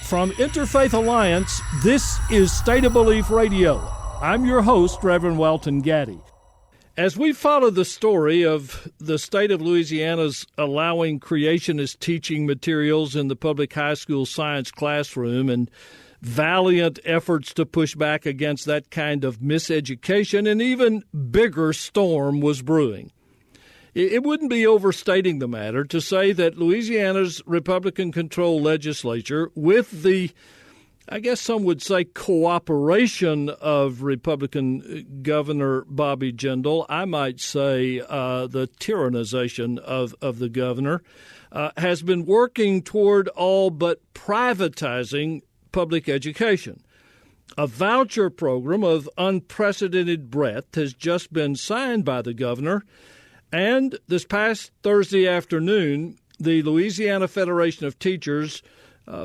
From Interfaith Alliance, this is State of Belief Radio. I'm your host, Reverend Welton Gaddy. As we follow the story of the state of Louisiana's allowing creationist teaching materials in the public high school science classroom and valiant efforts to push back against that kind of miseducation, an even bigger storm was brewing. It wouldn't be overstating the matter to say that Louisiana's Republican-controlled legislature, with the, I guess some would say, cooperation of Republican Governor Bobby Jindal, I might say the tyrannization of the governor, has been working toward all but privatizing public education. A voucher program of unprecedented breadth has just been signed by the governor. And this past Thursday afternoon, the Louisiana Federation of Teachers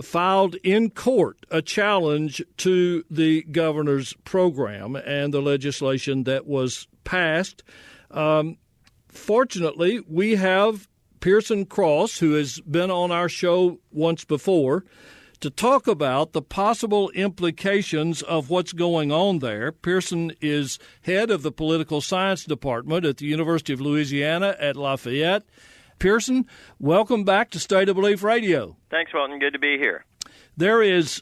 filed in court a challenge to the governor's program and the legislation that was passed. Fortunately, we have Pearson Cross, who has been on our show once before, to talk about the possible implications of what's going on there. Pearson is head of the political science department at the University of Louisiana at Lafayette. Pearson, welcome back to State of Belief Radio. Thanks, Welton. Good to be here. There is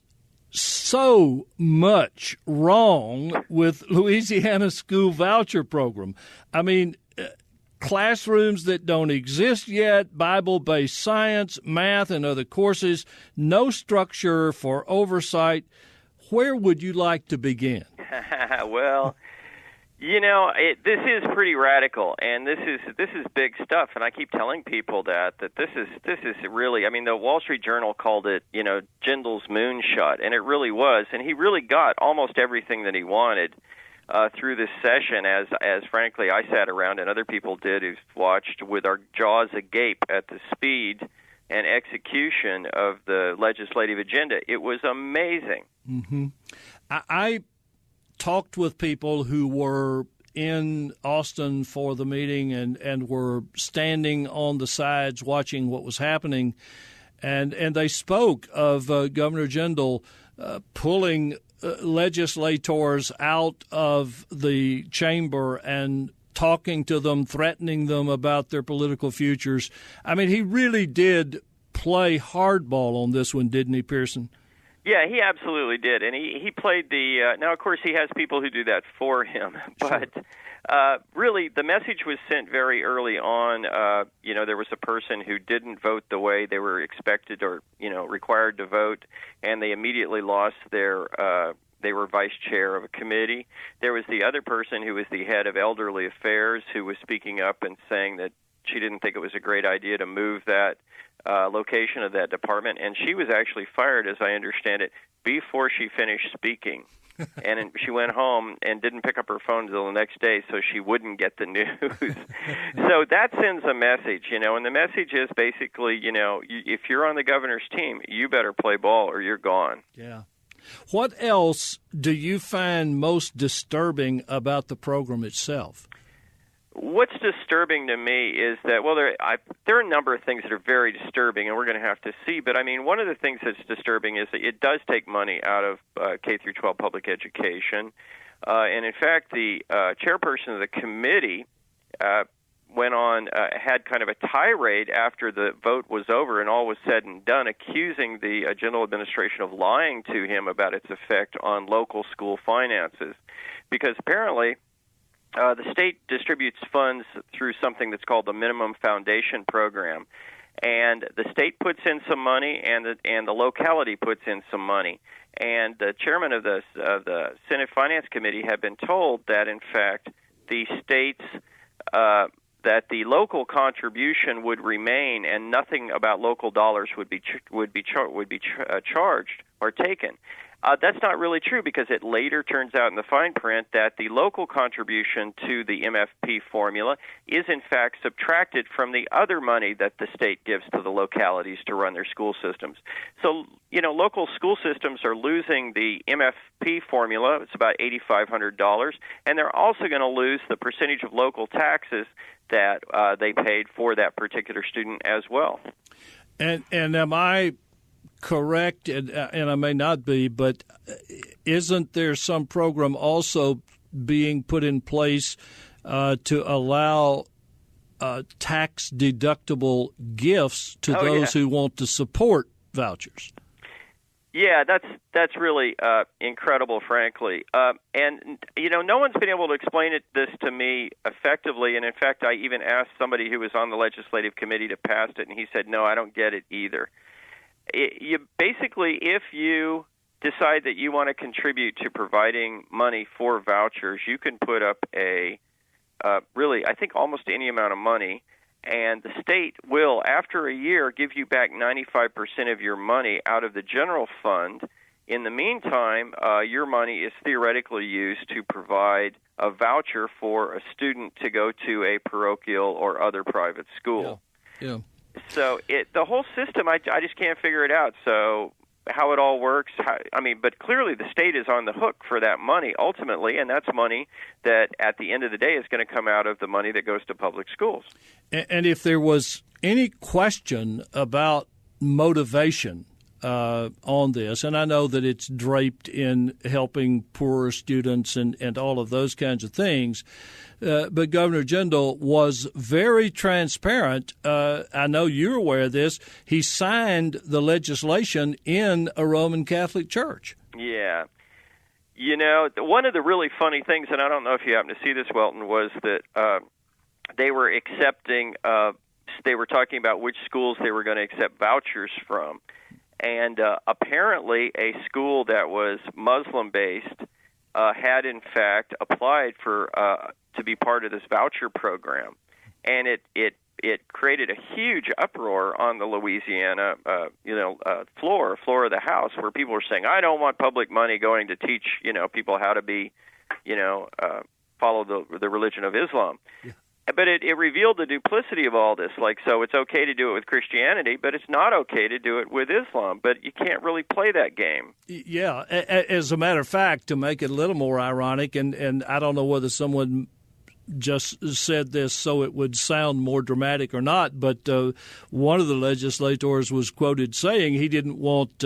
so much wrong with Louisiana's school voucher program. I mean, classrooms that don't exist yet, Bible-based science, math, and other courses, no structure for oversight. Where would you like to begin? Well, this is pretty radical, and this is big stuff. And I keep telling people that this is really. I mean, the Wall Street Journal called it, Jindal's moonshot, and it really was. And he really got almost everything that he wanted through this session, as frankly I sat around and other people did who've watched with our jaws agape at the speed and execution of the legislative agenda. It was amazing. Mm-hmm. I talked with people who were in Austin for the meeting and were standing on the sides watching what was happening, and they spoke of Governor Jindal pulling legislators out of the chamber and talking to them, threatening them about their political futures. I mean, he really did play hardball on this one, didn't he, Pearson? Yeah, he absolutely did. And he played the now, of course, he has people who do that for him. But really, the message was sent very early on. There was a person who didn't vote the way they were expected or, required to vote, and they immediately lost their they were vice chair of a committee. There was the other person who was the head of elderly affairs who was speaking up and saying that she didn't think it was a great idea to move that location of that department, and she was actually fired, as I understand it, before she finished speaking. And she went home and didn't pick up her phone until the next day so she wouldn't get the news. So that sends a message, and the message is basically, if you're on the governor's team, you better play ball or you're gone. Yeah. What else do you find most disturbing about the program itself? What's disturbing to me is that, well, there are a number of things that are very disturbing, and we're going to have to see. But, I mean, one of the things that's disturbing is that it does take money out of K through 12 public education. And, in fact, the chairperson of the committee went on, had kind of a tirade after the vote was over and all was said and done, accusing the general administration of lying to him about its effect on local school finances. Because apparently the state distributes funds through something that's called the Minimum Foundation Program. And the state puts in some money, and the locality puts in some money. And the chairman of the Senate Finance Committee had been told that, in fact, the state's that the local contribution would remain, and nothing about local dollars would be charged or taken. That's not really true, because it later turns out in the fine print that the local contribution to the MFP formula is in fact subtracted from the other money that the state gives to the localities to run their school systems. So, local school systems are losing the MFP formula. It's about $8,500, and they're also going to lose the percentage of local taxes that they paid for that particular student as well. And am I correct, and I may not be, but isn't there some program also being put in place to allow tax-deductible gifts to those who want to support vouchers? Yeah, that's really incredible, frankly. And no one's been able to explain this to me effectively. And in fact, I even asked somebody who was on the legislative committee to pass it, and he said, "No, I don't get it either." Basically, if you decide that you want to contribute to providing money for vouchers, you can put up really, I think, almost any amount of money. And the state will, after a year, give you back 95% of your money out of the general fund. In the meantime, your money is theoretically used to provide a voucher for a student to go to a parochial or other private school. Yeah. So the whole system, I just can't figure it out. So how it all works, but clearly the state is on the hook for that money ultimately, and that's money that at the end of the day is going to come out of the money that goes to public schools. And if there was any question about motivation on this, and I know that it's draped in helping poorer students and all of those kinds of things, but Governor Jindal was very transparent. I know you're aware of this. He signed the legislation in a Roman Catholic church. Yeah. One of the really funny things, and I don't know if you happen to see this, Welton, was that they were talking about which schools they were going to accept vouchers from. And apparently a school that was Muslim-based had, in fact, applied to be part of this voucher program. And it created a huge uproar on the Louisiana floor of the House, where people were saying, "I don't want public money going to teach people how to be follow the religion of Islam." Yeah. But it revealed the duplicity of all this. So it's okay to do it with Christianity, but it's not okay to do it with Islam. But you can't really play that game. Yeah. As a matter of fact, to make it a little more ironic, and I don't know whether someone just said this so it would sound more dramatic or not, but one of the legislators was quoted saying he didn't want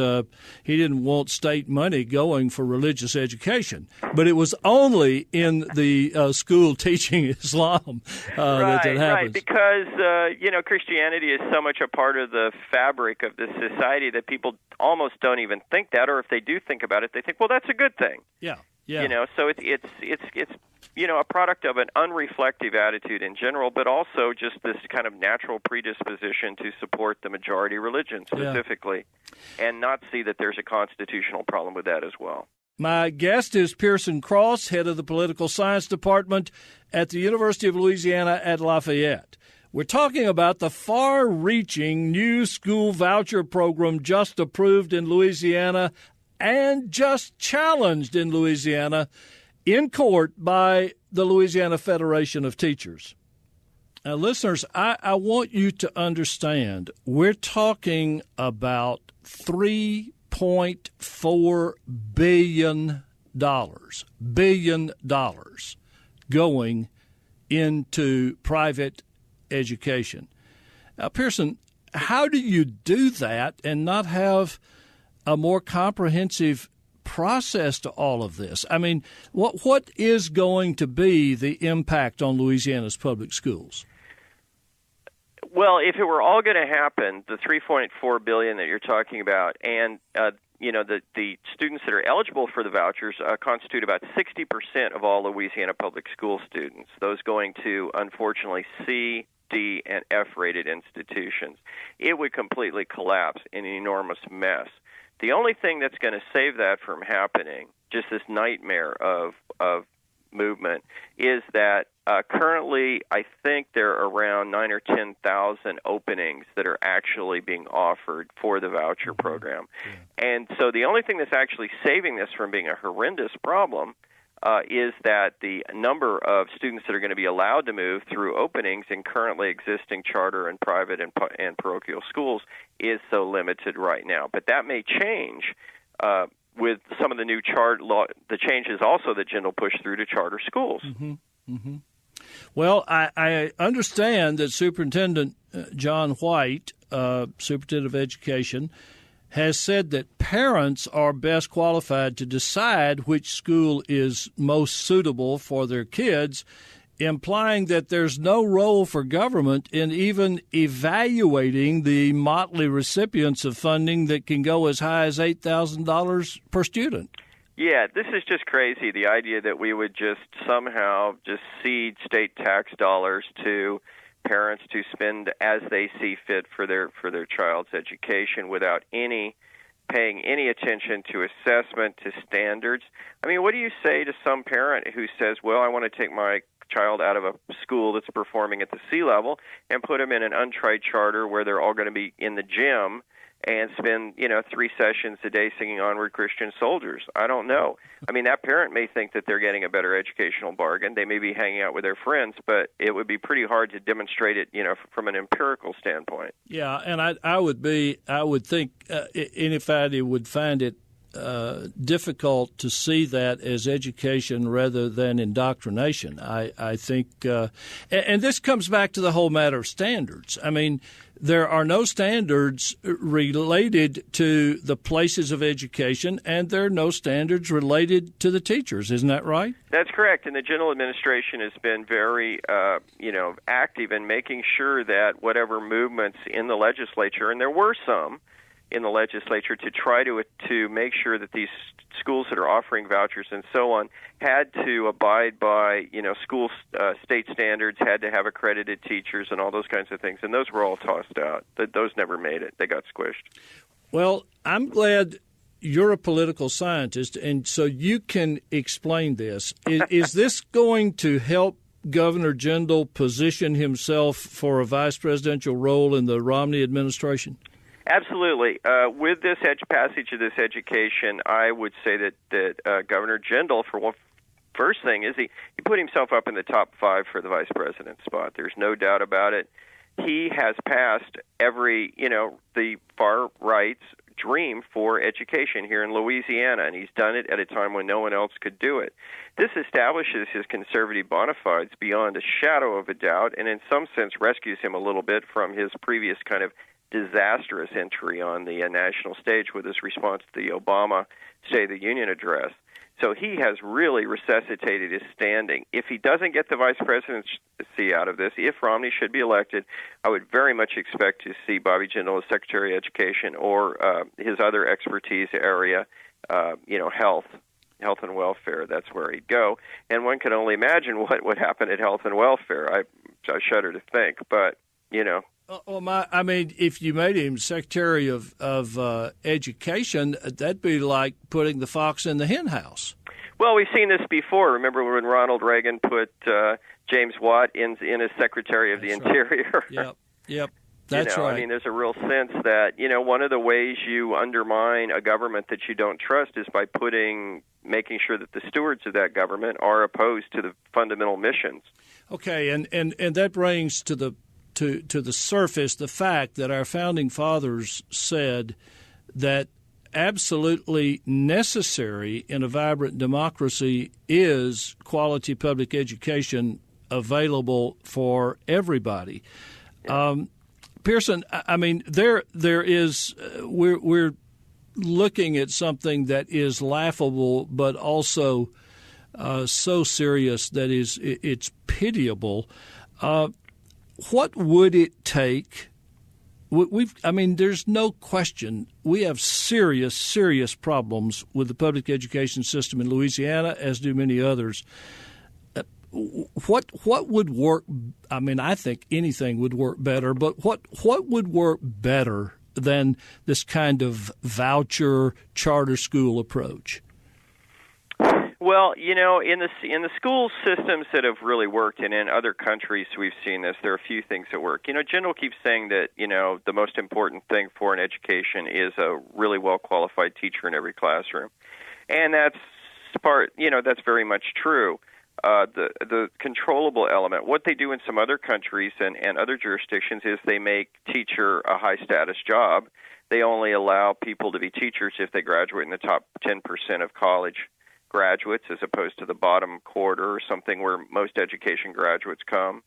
state money going for religious education, but it was only in the school teaching Islam that happens. Right, because Christianity is so much a part of the fabric of this society that people almost don't even think that, or if they do think about it, they think, well, that's a good thing. Yeah. So it's a product of an unreflective attitude in general, but also just this kind of natural predisposition to support the majority religion specifically, and not see that there's a constitutional problem with that as well. My guest is Pearson Cross, head of the Political Science Department at the University of Louisiana at Lafayette. We're talking about the far-reaching new school voucher program just approved in Louisiana and just challenged in Louisiana in court by the Louisiana Federation of Teachers. Now, listeners, I want you to understand we're talking about $3.4 billion going into private education. Now, Pearson, how do you do that and not have a more comprehensive process to all of this? I mean, what is going to be the impact on Louisiana's public schools? Well, if it were all going to happen, the $3.4 billion that you're talking about, and the students that are eligible for the vouchers constitute about 60% of all Louisiana public school students. Those going to, unfortunately, C, D, and F-rated institutions. It would completely collapse in an enormous mess. The only thing that's going to save that from happening, just this nightmare of movement, is that currently I think there are around 9,000 or 10,000 openings that are actually being offered for the voucher program. Yeah. And so the only thing that's actually saving this from being a horrendous problem is that the number of students that are going to be allowed to move through openings in currently existing charter and private and parochial schools is so limited right now. But that may change with some of the new the changes also that Jindal pushed through to charter schools. Mm-hmm. Mm-hmm. Well, I understand that Superintendent John White, Superintendent of Education, has said that parents are best qualified to decide which school is most suitable for their kids, implying that there's no role for government in even evaluating the motley recipients of funding that can go as high as $8,000 per student. Yeah, this is just crazy, the idea that we would just somehow just cede state tax dollars to parents to spend as they see fit for their child's education without paying any attention to assessment, to standards. I mean, what do you say to some parent who says, well, I want to take my child out of a school that's performing at the sea level and put them in an untried charter where they're all going to be in the gym and spend, 3 sessions a day singing Onward Christian Soldiers? I don't know. I mean, that parent may think that they're getting a better educational bargain. They may be hanging out with their friends, but it would be pretty hard to demonstrate it, from an empirical standpoint. Yeah, and I would think anybody would find it difficult to see that as education rather than indoctrination. I think, and this comes back to the whole matter of standards. I mean, there are no standards related to the places of education, and there are no standards related to the teachers. Isn't that right? That's correct. And the general administration has been very, active in making sure that whatever movements in the legislature, and there were some in the legislature to try to make sure that these schools that are offering vouchers and so on had to abide by, school state standards, had to have accredited teachers and all those kinds of things. And those were all tossed out. Those never made it. They got squished. Well, I'm glad you're a political scientist, and so you can explain this. Is this going to help Governor Jindal position himself for a vice presidential role in the Romney administration? Absolutely. With this passage of this education, I would say that Governor Jindal, for one, first thing is he put himself up in the top 5 for the vice president spot. There's no doubt about it. He has passed every, the far right's dream for education here in Louisiana, and he's done it at a time when no one else could do it. This establishes his conservative bona fides beyond a shadow of a doubt, and in some sense rescues him a little bit from his previous kind of disastrous entry on the national stage with his response to the Obama State of the Union address. So he has really resuscitated his standing. If he doesn't get the vice presidency out of this, if Romney should be elected, I would very much expect to see Bobby Jindal as Secretary of Education or his other expertise area, health and welfare. That's where he'd go. And one can only imagine what would happen at health and welfare. I shudder to think, but, if you made him Secretary of Education, that'd be like putting the fox in the henhouse. Well, we've seen this before. Remember when Ronald Reagan put James Watt in as Secretary of the Interior? Yep. That's right. I mean, there's a real sense that, one of the ways you undermine a government that you don't trust is by making sure that the stewards of that government are opposed to the fundamental missions. Okay, and that brings to the surface the fact that our founding fathers said that absolutely necessary in a vibrant democracy is quality public education available for everybody. Pearson, I mean, there is we're looking at something that is laughable, but also so serious that it's pitiable. What would it take? There's no question we have serious problems with the public education system in Louisiana, as do many others. What would work? I think anything would work better, but what would work better than this kind of voucher charter school approach? Well, in the school systems that have really worked, and in other countries we've seen this, there are a few things that work. Jindal keeps saying that, the most important thing for an education is a really well-qualified teacher in every classroom. And that's that's very much true. The controllable element, what they do in some other countries and other jurisdictions is they make teacher a high-status job. They only allow people to be teachers if they graduate in the top 10% of college graduates as opposed to the bottom quarter or something where most education graduates come.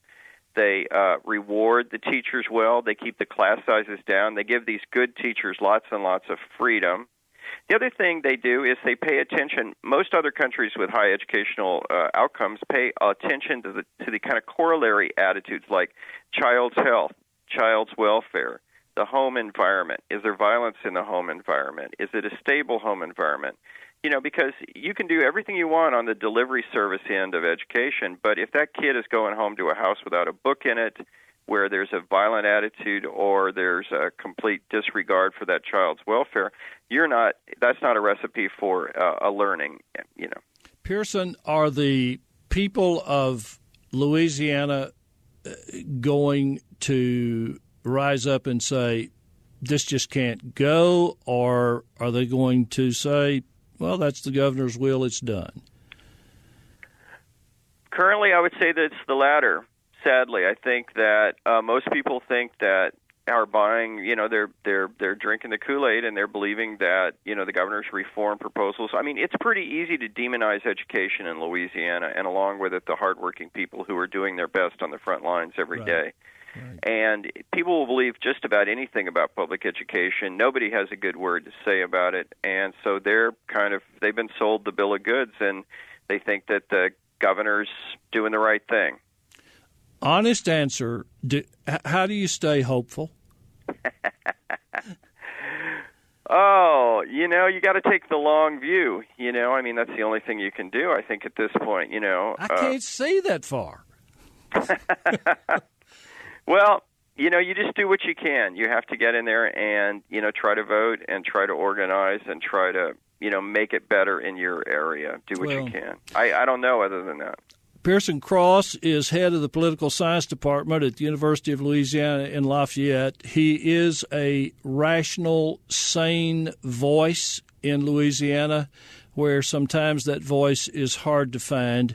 They reward the teachers well. They keep the class sizes down. They give these good teachers lots and lots of freedom. The other thing they do is they pay attention. Most other countries with high educational outcomes pay attention to the kind of corollary attitudes like child's health, child's welfare, the home environment. Is there violence in the home environment? Is it a stable home environment? Because you can do everything you want on the delivery service end of education, but if that kid is going home to a house without a book in it, where there's a violent attitude or there's a complete disregard for that child's welfare, that's not a recipe for a learning, Pearson, are the people of Louisiana going to rise up and say, this just can't go, or are they going to say, well, that's the governor's will, it's done? Currently, I would say that it's the latter. Sadly, I think that most people think that are buying, they're drinking the Kool-Aid and they're believing that, the governor's reform proposals. I mean, it's pretty easy to demonize education in Louisiana, and along with it, the hardworking people who are doing their best on the front lines every day. Right. And people will believe just about anything about public education. Nobody has a good word to say about it, and so they've been sold the bill of goods, and they think that the governor's doing the right thing. Honest answer, how do you stay hopeful? Oh, you got to take the long view. That's the only thing you can do, I think, at this point. I can't see that far. Well, you just do what you can. You have to get in there and, try to vote and try to organize and try to, make it better in your area. Do what you can. I don't know other than that. Pearson Cross is head of the Political Science Department at the University of Louisiana in Lafayette. He is a rational, sane voice in Louisiana, where sometimes that voice is hard to find.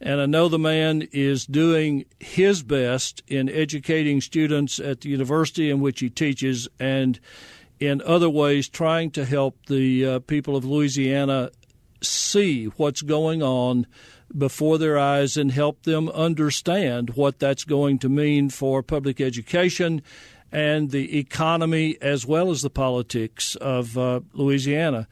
And I know the man is doing his best in educating students at the university in which he teaches, and in other ways trying to help the people of Louisiana see what's going on before their eyes and help them understand what that's going to mean for public education and the economy as well as the politics of Louisiana.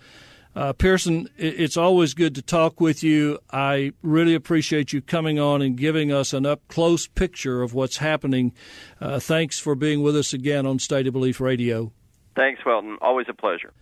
Pearson, it's always good to talk with you. I really appreciate you coming on and giving us an up-close picture of what's happening. Thanks for being with us again on State of Belief Radio. Thanks, Welton. Always a pleasure.